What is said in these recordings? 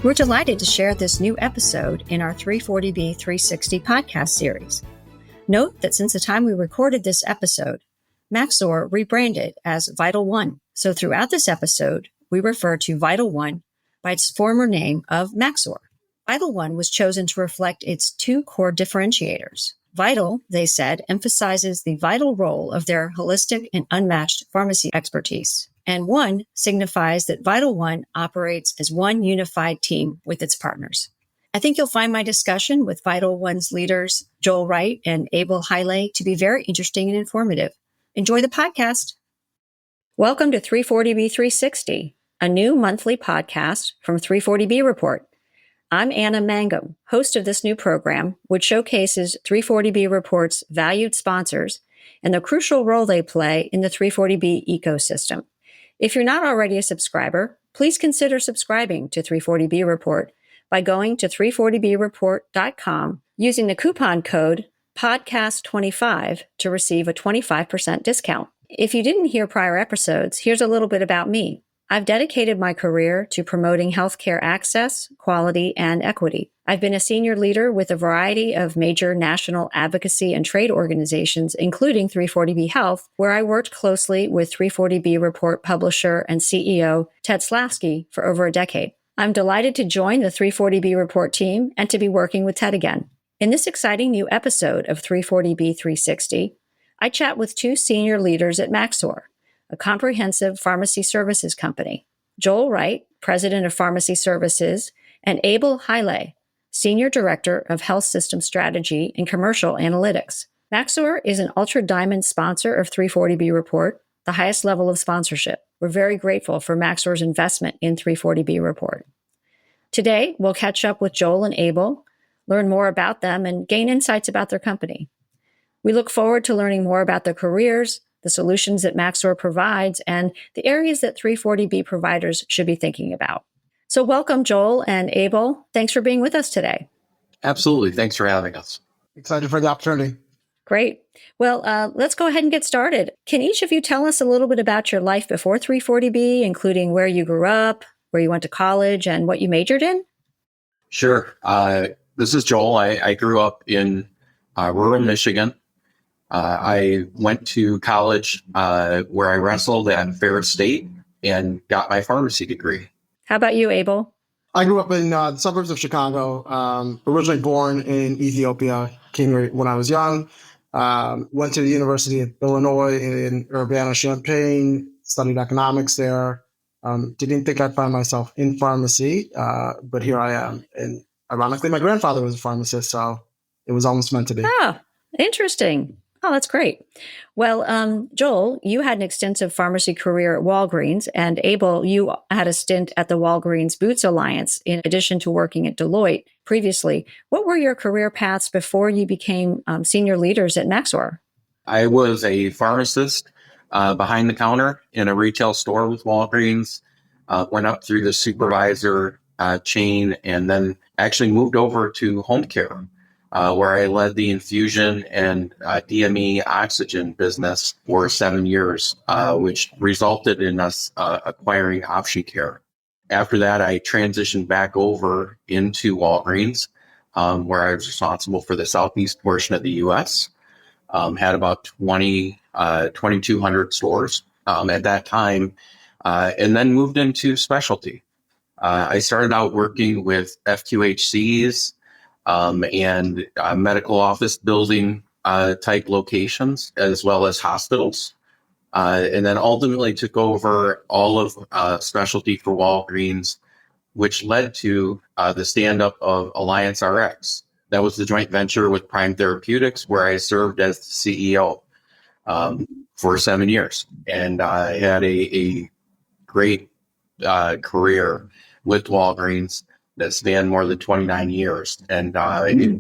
We're delighted to share this new episode in our 340B 360 podcast series. Note that since the time we recorded this episode, Maxor rebranded as VytlOne. So throughout this episode, we refer to VytlOne by its former name of Maxor. VytlOne was chosen to reflect its two core differentiators. Vytl, they said, emphasizes the vital role of their holistic and unmatched pharmacy expertise. And one signifies that VytlOne operates as one unified team with its partners. I think you'll find my discussion with VytlOne's leaders, Joel Wright and Abel Haile, to be very interesting and informative. Enjoy the podcast. Welcome to 340B 360, a new monthly podcast from 340B Report. I'm Anna Mangum, host of this new program, which showcases 340B Report's valued sponsors and the crucial role they play in the 340B ecosystem. If you're not already a subscriber, please consider subscribing to 340B Report by going to 340breport.com using the coupon code podcast25 to receive a 25% discount. If you didn't hear prior episodes, here's a little bit about me. I've dedicated my career to promoting healthcare access, quality, and equity. I've been a senior leader with a variety of major national advocacy and trade organizations, including 340B Health, where I worked closely with 340B Report publisher and CEO Ted Slavsky for over a decade. I'm delighted to join the 340B Report team and to be working with Ted again. In this exciting new episode of 340B 360, I chat with two senior leaders at Maxor, a comprehensive pharmacy services company. Joel Wright, president of pharmacy services, and Abel Haile, senior director of health system strategy and commercial analytics. Maxor is an Ultra Diamond sponsor of 340B Report, the highest level of sponsorship. We're very grateful for Maxor's investment in 340B Report. Today, we'll catch up with Joel and Abel, learn more about them, and gain insights about their company. We look forward to learning more about their careers, the solutions that Maxor provides, and the areas that 340B providers should be thinking about. So welcome, Joel and Abel. Thanks for being with us today. Absolutely. Thanks for having us. Excited for the opportunity. Great. Well, let's go ahead and get started. Can each of you tell us a little bit about your life before 340B, including where you grew up, where you went to college, and what you majored in? Sure. This is Joel. I grew up in rural Michigan. I went to college where I wrestled at Ferris State and got my pharmacy degree. How about you, Abel? I grew up in the suburbs of Chicago, originally born in Ethiopia, came here when I was young, went to the University of Illinois in Urbana-Champaign, studied economics there. Didn't think I'd find myself in pharmacy, but here I am. And ironically, my grandfather was a pharmacist, so it was almost meant to be. Ah, interesting. Oh, that's great. Well, Joel, you had an extensive pharmacy career at Walgreens, and Abel, you had a stint at the Walgreens Boots Alliance in addition to working at Deloitte previously. What were your career paths before you became senior leaders at Maxor? I was a pharmacist behind the counter in a retail store with Walgreens, went up through the supervisor chain, and then actually moved over to home care, where I led the infusion and DME oxygen business for 7 years, which resulted in us acquiring Option Care. After that, I transitioned back over into Walgreens, where I was responsible for the southeast portion of the U.S., had about 2,200 stores at that time, and then moved into specialty. I started out working with FQHCs, and medical office building type locations, as well as hospitals. And then ultimately took over all of specialty for Walgreens, which led to the stand-up of Alliance RX. That was the joint venture with Prime Therapeutics, where I served as the CEO for 7 years. And I had a great career with Walgreens that spanned more than 29 years. And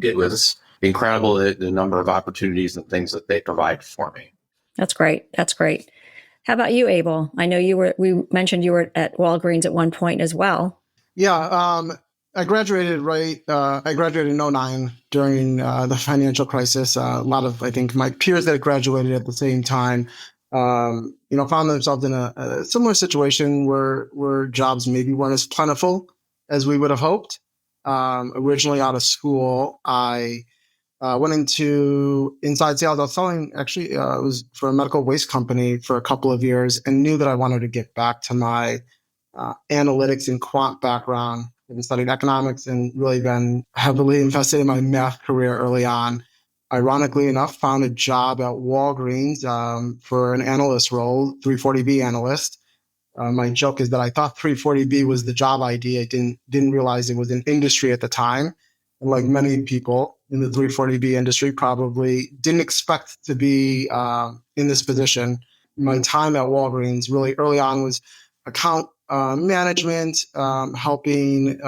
it was incredible, the number of opportunities and things that they provided for me. That's great. That's great. How about you, Abel? I know we mentioned you were at Walgreens at one point as well. Yeah, I graduated I graduated in 2009 during the financial crisis. A lot of, I think, my peers that had graduated at the same time, found themselves in a similar situation where jobs maybe weren't as plentiful as we would have hoped. Originally out of school, I went into inside sales. I was selling, actually, it was for a medical waste company for a couple of years, and knew that I wanted to get back to my analytics and quant background. I've studied economics and really been heavily invested in my math career early on. Ironically enough, found a job at Walgreens for an analyst role, 340B analyst. My joke is that I thought 340B was the job ID. I didn't realize it was an industry at the time. And like many people in the 340B industry, probably didn't expect to be in this position. My time at Walgreens really early on was account management, helping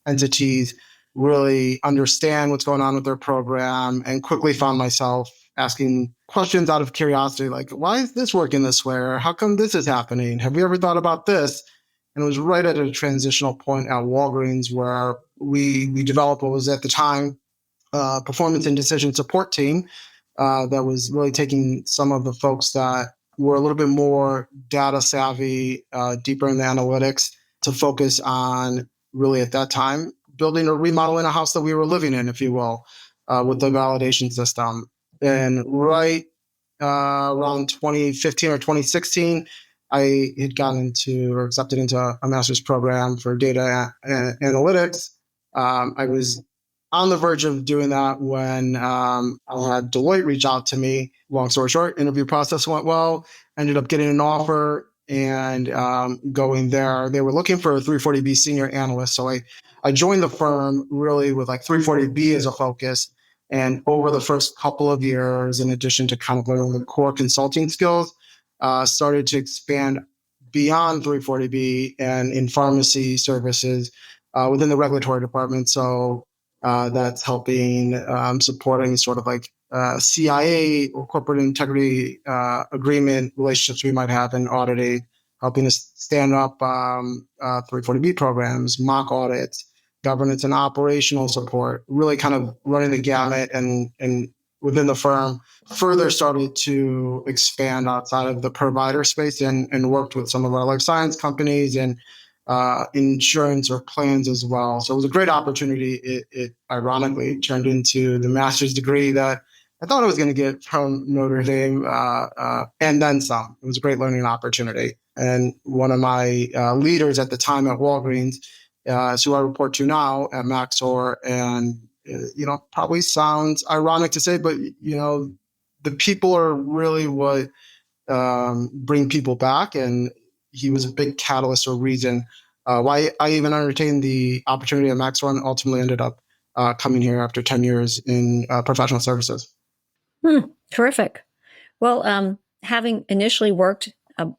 entities really understand what's going on with their program, and quickly found myself asking questions out of curiosity, like, why is this working this way? Or how come this is happening? Have you ever thought about this? And it was right at a transitional point at Walgreens where we developed what was at the time performance and decision support team that was really taking some of the folks that were a little bit more data savvy, deeper in the analytics, to focus on really at that time building or remodeling a house that we were living in, if you will, with the validation system. And right around 2015 or 2016, I had gotten into or accepted into a master's program for data analytics. I was on the verge of doing that when I had Deloitte reach out to me. Long story short, interview process went well, ended up getting an offer and going there. They were looking for a 340B senior analyst. So I joined the firm really with like 340B as a focus. And over the first couple of years, in addition to kind of learning the core consulting skills, started to expand beyond 340B and in pharmacy services within the regulatory department. So that's helping supporting sort of like CIA or corporate integrity agreement relationships we might have in auditing, helping us stand up 340B programs, mock audits, governance and operational support, really kind of running the gamut, and within the firm further started to expand outside of the provider space and worked with some of our life science companies and insurance or plans as well. So it was a great opportunity. It ironically turned into the master's degree that I thought I was going to get from Notre Dame and then some. It was a great learning opportunity. And one of my leaders at the time at Walgreens, who I report to now at Maxor, and probably sounds ironic to say, but the people are really what bring people back, and he was a big catalyst or reason why I even entertained the opportunity at Maxor and ultimately ended up coming here after 10 years in professional services. Terrific. Well, having initially worked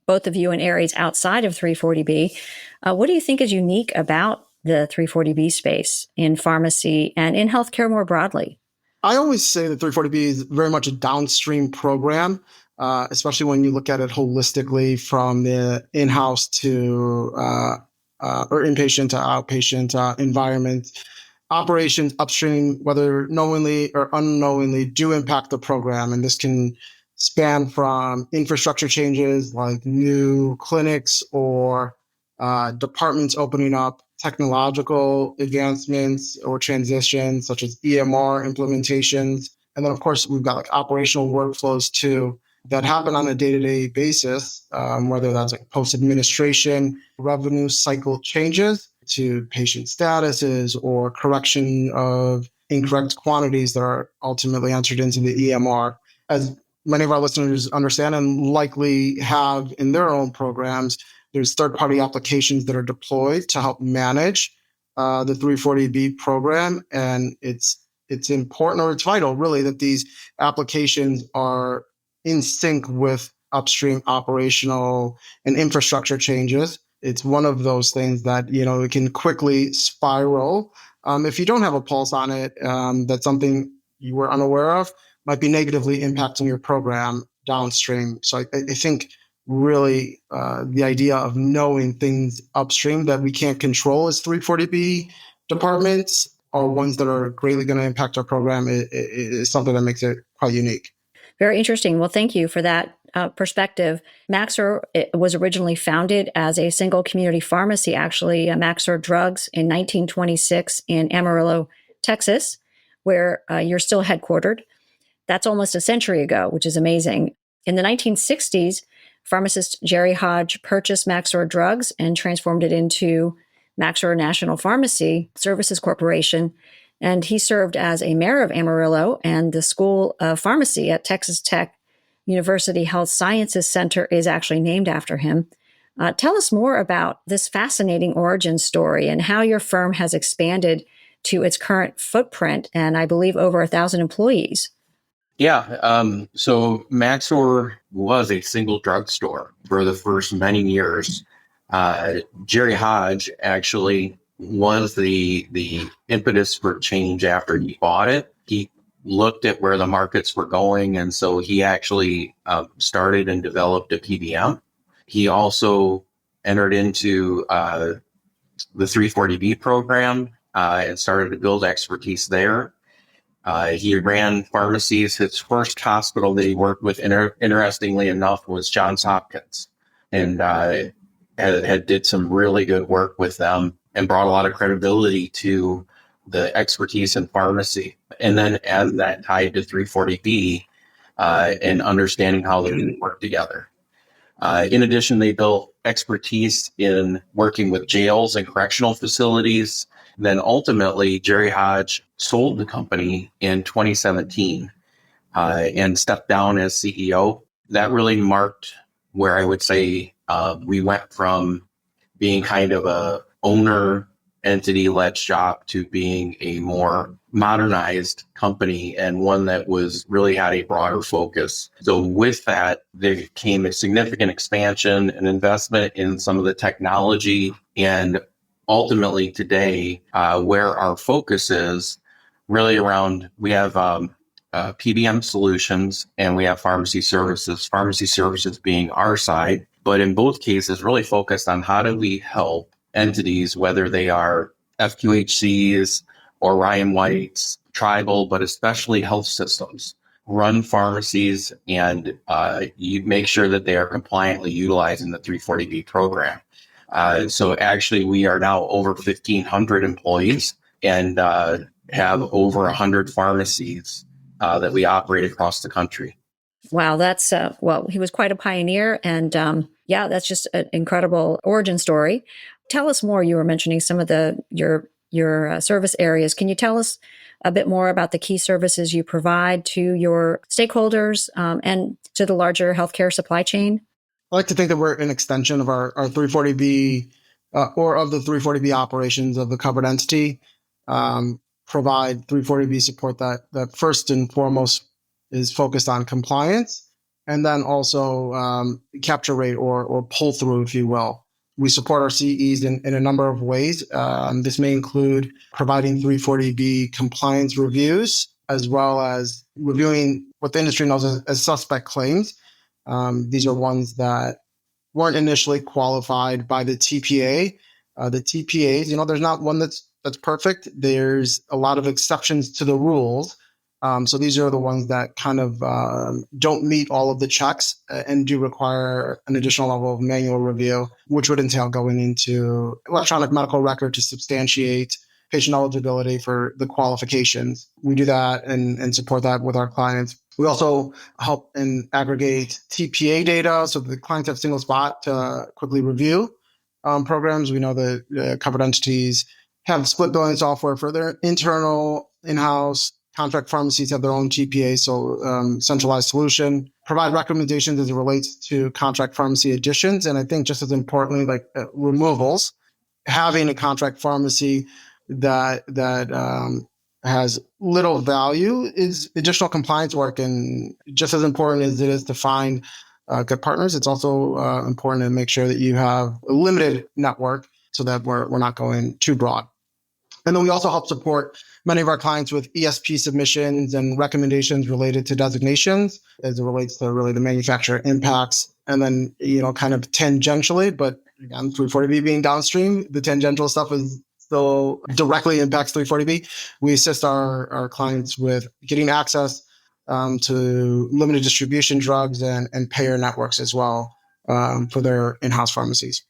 both of you in areas outside of 340B, what do you think is unique about the 340B space in pharmacy and in healthcare more broadly? I always say that 340B is very much a downstream program, especially when you look at it holistically from the in-house to or inpatient to outpatient environment. Operations upstream, whether knowingly or unknowingly, do impact the program. And this can span from infrastructure changes like new clinics or departments opening up, technological advancements or transitions such as EMR implementations. And then, of course, we've got like operational workflows too that happen on a day-to-day basis, whether that's like post-administration, revenue cycle changes to patient statuses or correction of incorrect quantities that are ultimately entered into the EMR. As many of our listeners understand and likely have in their own programs, there's third-party applications that are deployed to help manage the 340B program. And it's important, or it's vital, really, that these applications are in sync with upstream operational and infrastructure changes. It's one of those things that, it can quickly spiral. If you don't have a pulse on it, that's something you were unaware of, might be negatively impacting your program downstream. So I think really the idea of knowing things upstream that we can't control as 340B departments are ones that are greatly going to impact our program is something that makes it quite unique. Very interesting. Well, thank you for that perspective, Maxor was originally founded as a single community pharmacy, actually, Maxor Drugs, in 1926 in Amarillo, Texas, where you're still headquartered. That's almost a century ago, which is amazing. In the 1960s, pharmacist Jerry Hodge purchased Maxor Drugs and transformed it into Maxor National Pharmacy Services Corporation. And he served as a mayor of Amarillo, and the School of Pharmacy at Texas Tech University Health Sciences Center is actually named after him. Tell us more about this fascinating origin story and how your firm has expanded to its current footprint and I believe over 1,000 employees. Yeah. So Maxor was a single drugstore for the first many years. Jerry Hodge actually was the impetus for change after he bought it. He looked at where the markets were going, and so he actually started and developed a PBM. He also entered into the 340B program and started to build expertise there. He ran pharmacies. His first hospital that he worked with, interestingly enough, was Johns Hopkins, and had did some really good work with them and brought a lot of credibility to the expertise in pharmacy. And then as that tied to 340B and understanding how they work together. In addition, they built expertise in working with jails and correctional facilities. Then ultimately, Jerry Hodge sold the company in 2017 and stepped down as CEO. That really marked where I would say we went from being kind of a owner entity-led shop to being a more modernized company and one that was really had a broader focus. So with that, there came a significant expansion and investment in some of the technology, and ultimately today, where our focus is really around, we have PBM solutions and we have pharmacy services being our side, but in both cases really focused on how do we help entities, whether they are FQHCs or Ryan White's, tribal, but especially health systems, run pharmacies and you make sure that they are compliantly utilizing the 340B program. So actually, we are now over 1,500 employees and have over 100 pharmacies that we operate across the country. Wow, that's, he was quite a pioneer. And that's just an incredible origin story. Tell us more. You were mentioning some of your service areas. Can you tell us a bit more about the key services you provide to your stakeholders and to the larger healthcare supply chain? I like to think that we're an extension of our 340B or of the 340B operations of the covered entity. Provide 340B support that first and foremost is focused on compliance, and then also capture rate or pull through, if you will. We support our CEs in a number of ways. This may include providing 340B compliance reviews, as well as reviewing what the industry knows as suspect claims. These are ones that weren't initially qualified by the TPA. The TPAs, there's not one that's perfect. There's a lot of exceptions to the rules. So these are the ones that kind of don't meet all of the checks and do require an additional level of manual review, which would entail going into electronic medical record to substantiate patient eligibility for the qualifications. We do that and support that with our clients. We also help and aggregate TPA data so that the clients have a single spot to quickly review programs. We know that covered entities have split billing software for their internal in-house. Contract pharmacies have their own TPA, so centralized solution. Provide recommendations as it relates to contract pharmacy additions. And I think just as importantly, like removals, having a contract pharmacy that has little value is additional compliance work. And just as important as it is to find good partners, it's also important to make sure that you have a limited network so that we're not going too broad. And then we also help support many of our clients with ESP submissions and recommendations related to designations as it relates to really the manufacturer impacts. And then, kind of tangentially, but again, 340B being downstream, the tangential stuff is still directly impacts 340B. We assist our clients with getting access to limited distribution drugs and payer networks as well for their in-house pharmacies.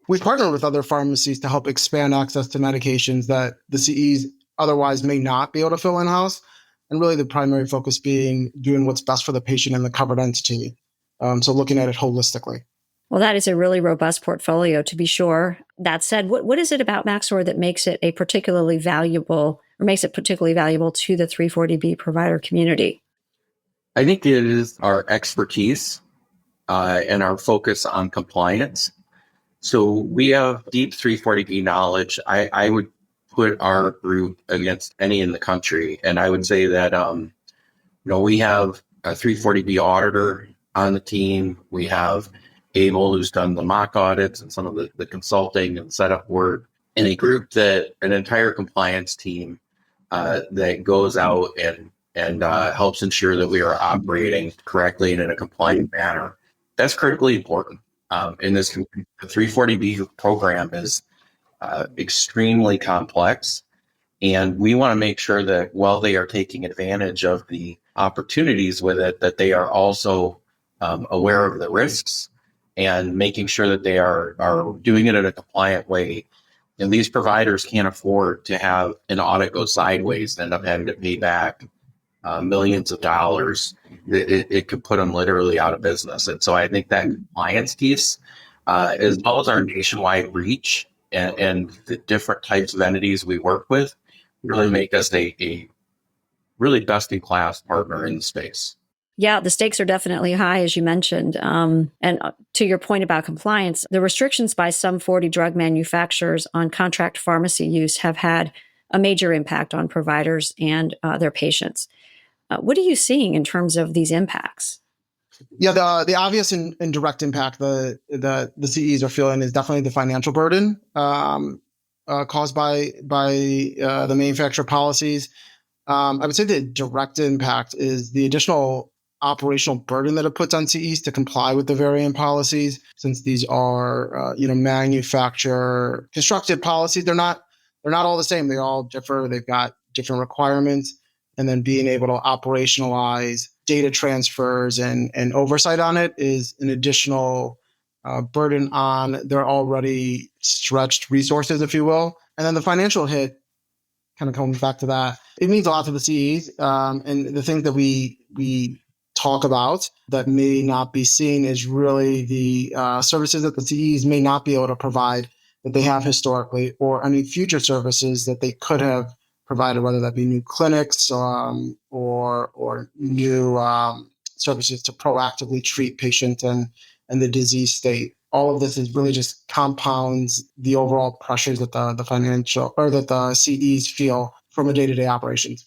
We partner with other pharmacies to help expand access to medications that the CEs otherwise may not be able to fill in-house, and really the primary focus being doing what's best for the patient and the covered entity. So looking at it holistically. Well, that is a really robust portfolio, to be sure. That said, what is it about Maxor that makes it particularly valuable to the 340B provider community? I think it is our expertise and our focus on compliance. So we have deep 340B knowledge. I would put our group against any in the country. And I would say that, we have a 340B auditor on the team. We have Abel, who's done the mock audits and some of the consulting and setup work, and an entire compliance team that goes out and helps ensure that we are operating correctly and in a compliant manner. That's critically important. In this, the 340B program is extremely complex, and we want to make sure that while they are taking advantage of the opportunities with it, that they are also aware of the risks and making sure that they are doing it in a compliant way. And these providers can't afford to have an audit go sideways and end up having to pay back millions of dollars. It could put them literally out of business. And so I think that compliance piece, as well as our nationwide reach and the different types of entities we work with, really make us a really best-in-class partner in the space. Yeah, the stakes are definitely high, as you mentioned. And to your point about compliance, the restrictions by some 40 drug manufacturers on contract pharmacy use have had a major impact on providers and their patients. What are you seeing in terms of these impacts? Yeah, the obvious and direct impact the CEs are feeling is definitely the financial burden caused by the manufacturer policies. I would say the direct impact is the additional operational burden that it puts on CEs to comply with the variant policies, since these are manufacturer constructed policies. They're not all the same. They all differ. They've got different requirements, and then being able to operationalize data transfers and oversight on it is an additional burden on their already stretched resources, if you will. And then the financial hit kind of comes back to that. It means a lot to the CEs, and the things that we talk about that may not be seen is really the services that the CEs may not be able to provide that they have historically, or any future services that they could have provided, whether that be new clinics or new services to proactively treat patients and the disease state. All of this is really just compounds the overall pressures that the financial or that the CEs feel from a day-to-day operations.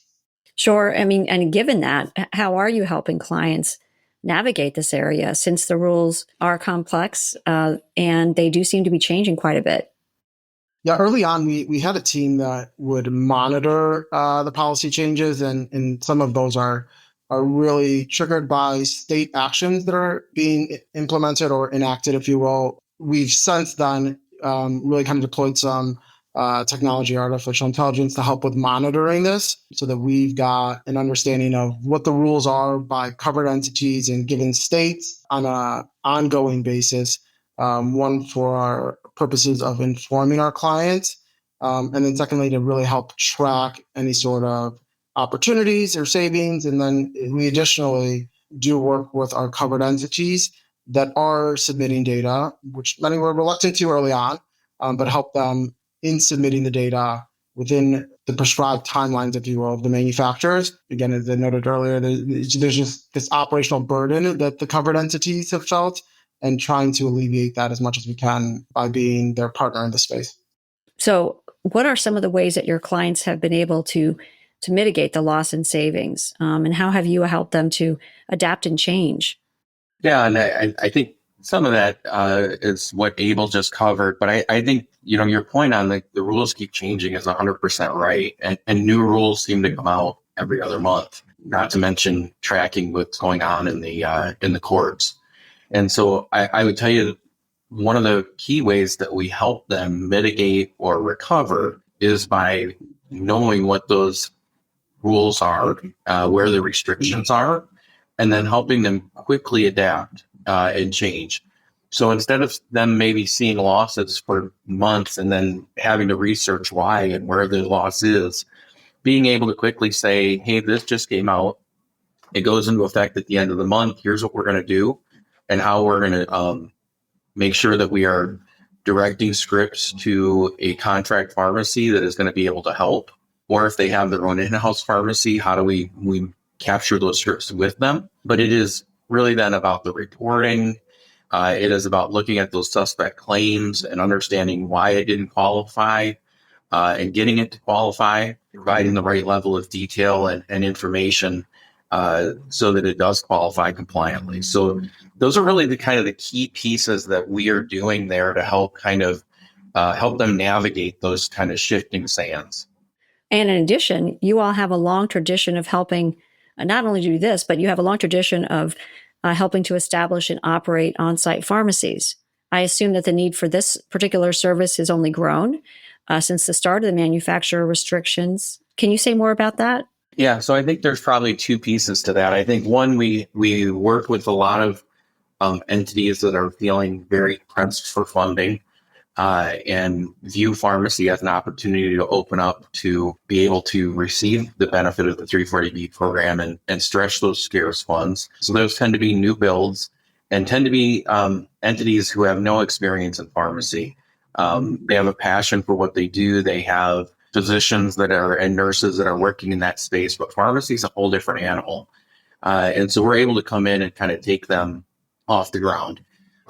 Sure. I mean, and given that, how are you helping clients navigate this area, since the rules are complex and they do seem to be changing quite a bit? Yeah, early on, we had a team that would monitor the policy changes, and some of those are really triggered by state actions that are being implemented or enacted, if you will. We've since then really kind of deployed some technology, artificial intelligence, to help with monitoring this, so that we've got an understanding of what the rules are by covered entities in given states on an ongoing basis. One, for our purposes of informing our clients, and then secondly, to really help track any sort of opportunities or savings. And then we additionally do work with our covered entities that are submitting data, which many were reluctant to early on, but help them in submitting the data within the prescribed timelines, if you will, of the manufacturers. Again, as I noted earlier, there's just this operational burden that the covered entities have felt, and trying to alleviate that as much as we can by being their partner in the space. So what are some of the ways that your clients have been able to mitigate the loss in savings? And how have you helped them to adapt and change? Yeah, and I think some of that is what Abel just covered. But I think, your point on the rules keep changing is 100% right. And new rules seem to come out every other month, not to mention tracking what's going on in the courts. And so I would tell you, one of the key ways that we help them mitigate or recover is by knowing what those rules are, where the restrictions are, and then helping them quickly adapt and change. So instead of them maybe seeing losses for months and then having to research why and where the loss is, being able to quickly say, hey, this just came out. It goes into effect at the end of the month. Here's what we're going to do and how we're going to make sure that we are directing scripts to a contract pharmacy that is going to be able to help. Or if they have their own in-house pharmacy, how do we capture those scripts with them? But it is really then about the reporting. It is about looking at those suspect claims and understanding why it didn't qualify and getting it to qualify, providing the right level of detail and information so that it does qualify compliantly. So those are really the kind of the key pieces that we are doing there to help kind of help them navigate those kind of shifting sands. And in addition, you all have a long tradition of helping not only do this, but you have a long tradition of helping to establish and operate on-site pharmacies. I assume that the need for this particular service has only grown since the start of the manufacturer restrictions. Can you say more about that? Yeah, so I think there's probably two pieces to that. I think one, we work with a lot of entities that are feeling very pressed for funding and view pharmacy as an opportunity to open up to be able to receive the benefit of the 340B program and stretch those scarce funds. So those tend to be new builds and tend to be entities who have no experience in pharmacy. They have a passion for what they do. They have physicians that are and nurses that are working in that space, but pharmacy is a whole different animal. And so we're able to come in and kind of take them off the ground.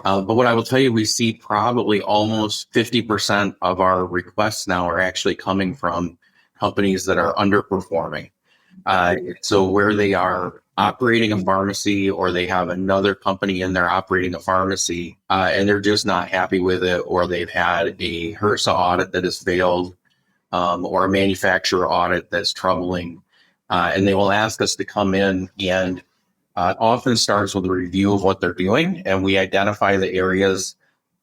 But what I will tell you, we see probably almost 50% of our requests now are actually coming from companies that are underperforming. So where they are operating a pharmacy or they have another company in there operating a pharmacy and they're just not happy with it, or they've had a HRSA audit that has failed or a manufacturer audit that's troubling. And they will ask us to come in and often starts with a review of what they're doing, and we identify the areas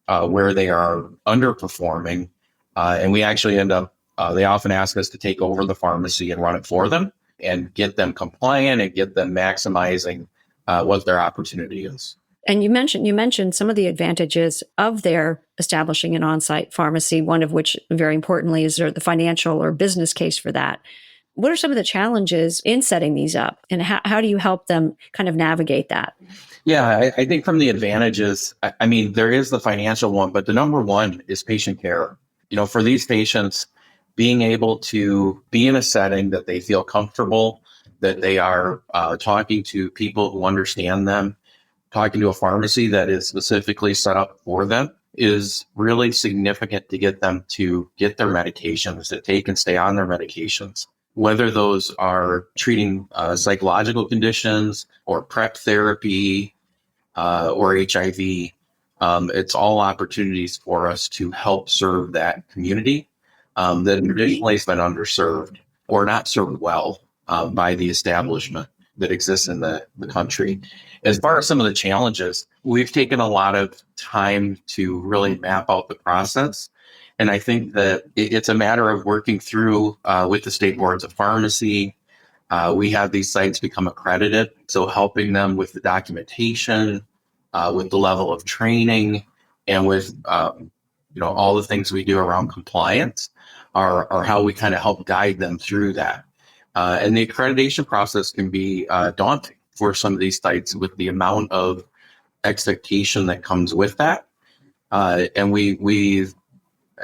where they are underperforming, and we actually end up, they often ask us to take over the pharmacy and run it for them and get them compliant and get them maximizing what their opportunity is. And you mentioned some of the advantages of their establishing an on-site pharmacy, one of which, very importantly, is the financial or business case for that. What are some of the challenges in setting these up, and how do you help them kind of navigate that? Yeah, I think from the advantages, I mean, there is the financial one, but the number one is patient care. You know, for these patients, being able to be in a setting that they feel comfortable, that they are talking to people who understand them, talking to a pharmacy that is specifically set up for them is really significant to get them to get their medications, to take and stay on their medications. Whether those are treating psychological conditions or PrEP therapy or HIV, it's all opportunities for us to help serve that community that traditionally has been underserved or not served well by the establishment that exists in the country. As far as some of the challenges, we've taken a lot of time to really map out the process. And I think that it's a matter of working through with the state boards of pharmacy. We have these sites become accredited, so helping them with the documentation, with the level of training, and with all the things we do around compliance are how we kind of help guide them through that. And the accreditation process can be daunting for some of these sites with the amount of expectation that comes with that. And we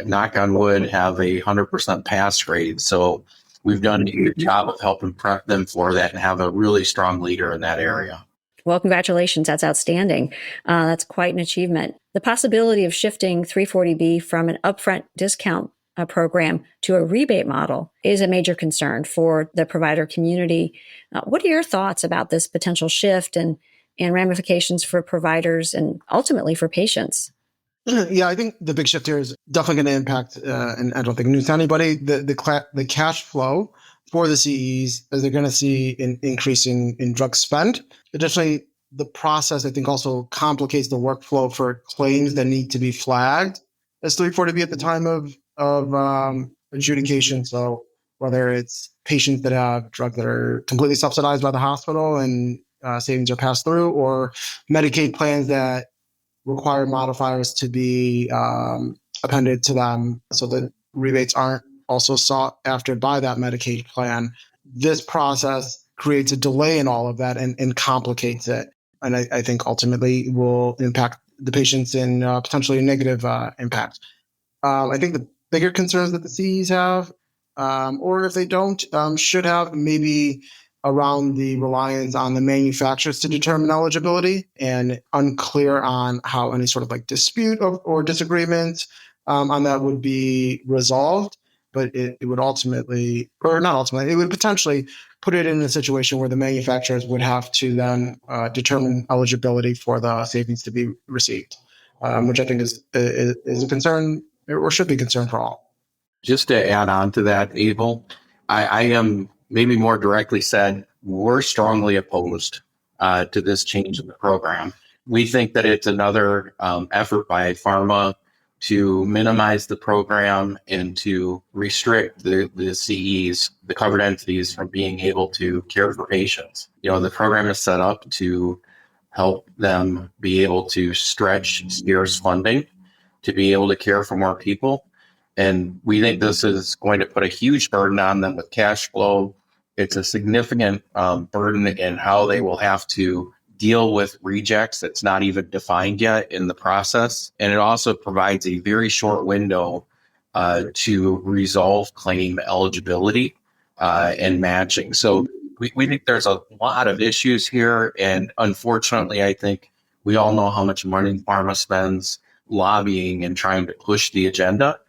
knock on wood, have a 100% pass rate. So we've done a good job of helping prep them for that and have a really strong leader in that area. Well, congratulations. That's outstanding. That's quite an achievement. The possibility of shifting 340B from an upfront discount program to a rebate model is a major concern for the provider community. What are your thoughts about this potential shift and ramifications for providers and ultimately for patients? Yeah, I think the big shift here is definitely going to impact, and I don't think news to anybody, the cash flow for the CEs, as they're going to see an increase in drug spend. Additionally, the process, I think, also complicates the workflow for claims that need to be flagged as 340B at the time of adjudication. So whether it's patients that have drugs that are completely subsidized by the hospital and savings are passed through, or Medicaid plans that require modifiers to be appended to them so that rebates aren't also sought after by that Medicaid plan. This process creates a delay in all of that and complicates it. And I think ultimately will impact the patients in potentially a negative impact. I think the bigger concerns that the CEs have, or if they don't, should have maybe around the reliance on the manufacturers to determine eligibility, and unclear on how any sort of like dispute or disagreement on that would be resolved. But it would ultimately, or not ultimately, it would potentially put it in a situation where the manufacturers would have to then determine eligibility for the savings to be received, which I think is a concern, or should be a concern for all. Just to add on to that, Abel, I am maybe more directly said, we're strongly opposed to this change in the program. We think that it's another effort by pharma to minimize the program and to restrict the CEs, the covered entities, from being able to care for patients. The program is set up to help them be able to stretch scarce funding to be able to care for more people. And we think this is going to put a huge burden on them with cash flow. It's a significant burden in how they will have to deal with rejects that's not even defined yet in the process. And it also provides a very short window to resolve claim eligibility and matching. So we think there's a lot of issues here. And unfortunately, I think we all know how much money pharma spends lobbying and trying to push the agenda.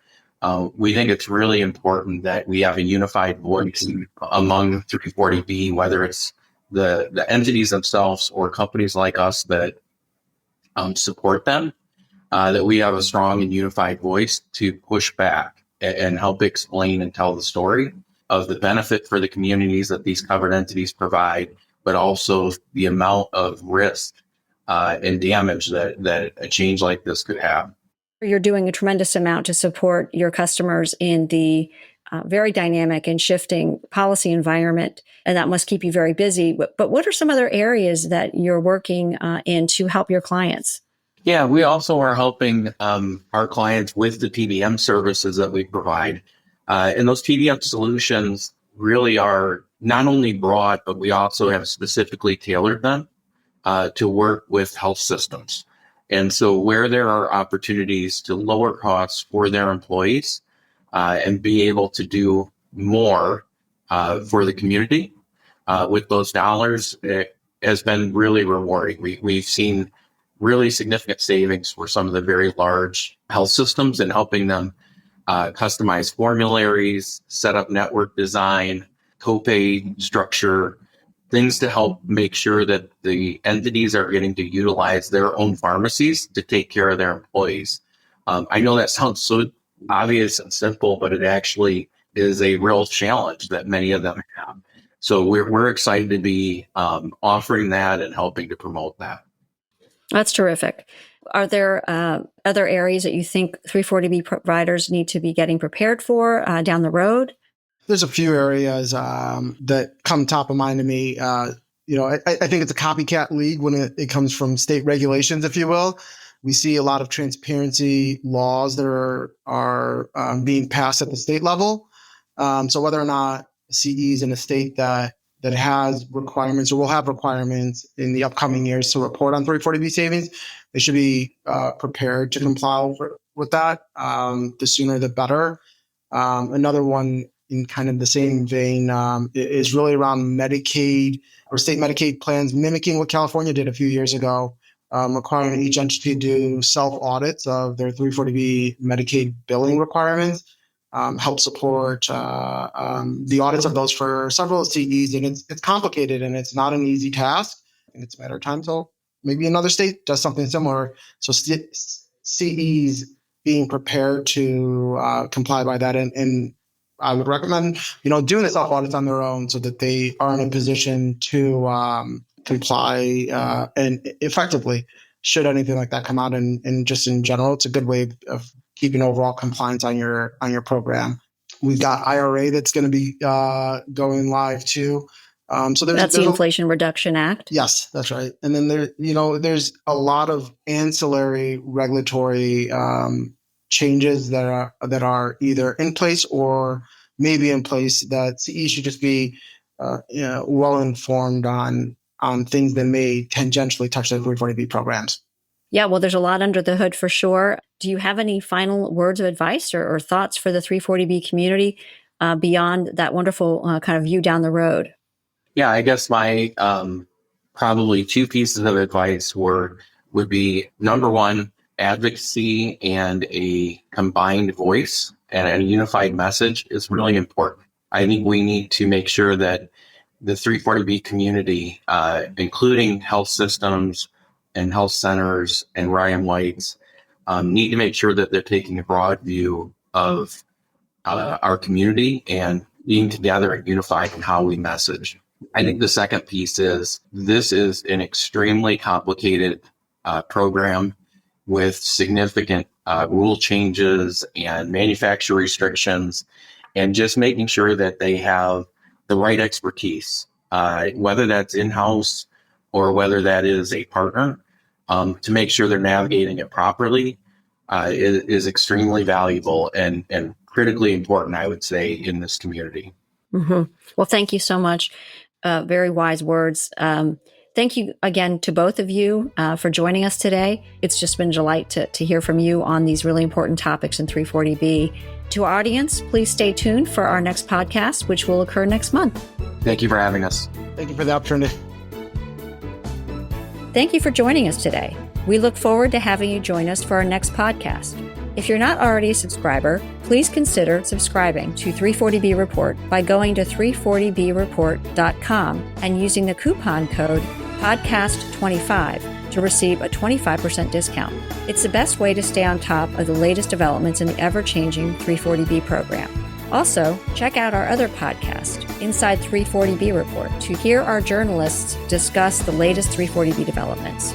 We think it's really important that we have a unified voice among 340B, whether it's the entities themselves or companies like us that support them, that we have a strong and unified voice to push back and help explain and tell the story of the benefit for the communities that these covered entities provide, but also the amount of risk and damage that a change like this could have. You're doing a tremendous amount to support your customers in the very dynamic and shifting policy environment, and that must keep you very busy. But what are some other areas that you're working in to help your clients? Yeah, we also are helping our clients with the PBM services that we provide. And those PBM solutions really are not only broad, but we also have specifically tailored them to work with health systems. And so where there are opportunities to lower costs for their employees and be able to do more for the community with those dollars, it has been really rewarding. We've seen really significant savings for some of the very large health systems and helping them customize formularies, set up network design, copay structure, things to help make sure that the entities are getting to utilize their own pharmacies to take care of their employees. I know that sounds so obvious and simple, but it actually is a real challenge that many of them have. So we're excited to be offering that and helping to promote that. That's terrific. Are there other areas that you think 340B providers need to be getting prepared for down the road? There's a few areas that come top of mind to me. I think it's a copycat league when it comes from state regulations, if you will. We see a lot of transparency laws that are being passed at the state level. So whether or not CEs in a state that has requirements or will have requirements in the upcoming years to report on 340B savings, they should be prepared to comply with that. The sooner the better. Another one in kind of the same vein is really around Medicaid or state Medicaid plans, mimicking what California did a few years ago, requiring each entity to do self-audits of their 340B Medicaid billing requirements, help support the audits of those for several CEs. And it's complicated and it's not an easy task. And it's a matter of time till maybe another state does something similar. So CEs being prepared to comply by that. And I would recommend, doing the self-audits on their own so that they are in a position to comply and effectively should anything like that come out. And just in general, it's a good way of keeping overall compliance on your program. We've got IRA that's going to be going live too. So that's the Inflation Reduction Act. Yes, that's right. And then there's a lot of ancillary regulatory changes that are either in place or maybe in place that CE should just be well informed on things that may tangentially touch the 340B programs. Yeah, well, there's a lot under the hood for sure. Do you have any final words of advice or thoughts for the 340B community beyond that wonderful kind of view down the road? Yeah, I guess my probably two pieces of advice would be, number one, advocacy and a combined voice and a unified message is really important. I think we need to make sure that the 340B community, including health systems and health centers and RIAM Whites, need to make sure that they're taking a broad view of our community and being together and unified in how we message. I think the second piece is this is an extremely complicated program with significant rule changes and manufacturer restrictions, and just making sure that they have the right expertise, whether that's in-house or whether that is a partner, to make sure they're navigating it properly is extremely valuable and critically important, I would say, in this community. Mm-hmm. Well, thank you so much. Very wise words. Thank you again to both of you for joining us today. It's just been a delight to hear from you on these really important topics in 340B. To our audience, please stay tuned for our next podcast, which will occur next month. Thank you for having us. Thank you for the opportunity. Thank you for joining us today. We look forward to having you join us for our next podcast. If you're not already a subscriber, please consider subscribing to 340B Report by going to 340breport.com and using the coupon code podcast25 to receive a 25% discount. It's the best way to stay on top of the latest developments in the ever-changing 340B program. Also, check out our other podcast, Inside 340B Report, to hear our journalists discuss the latest 340B developments.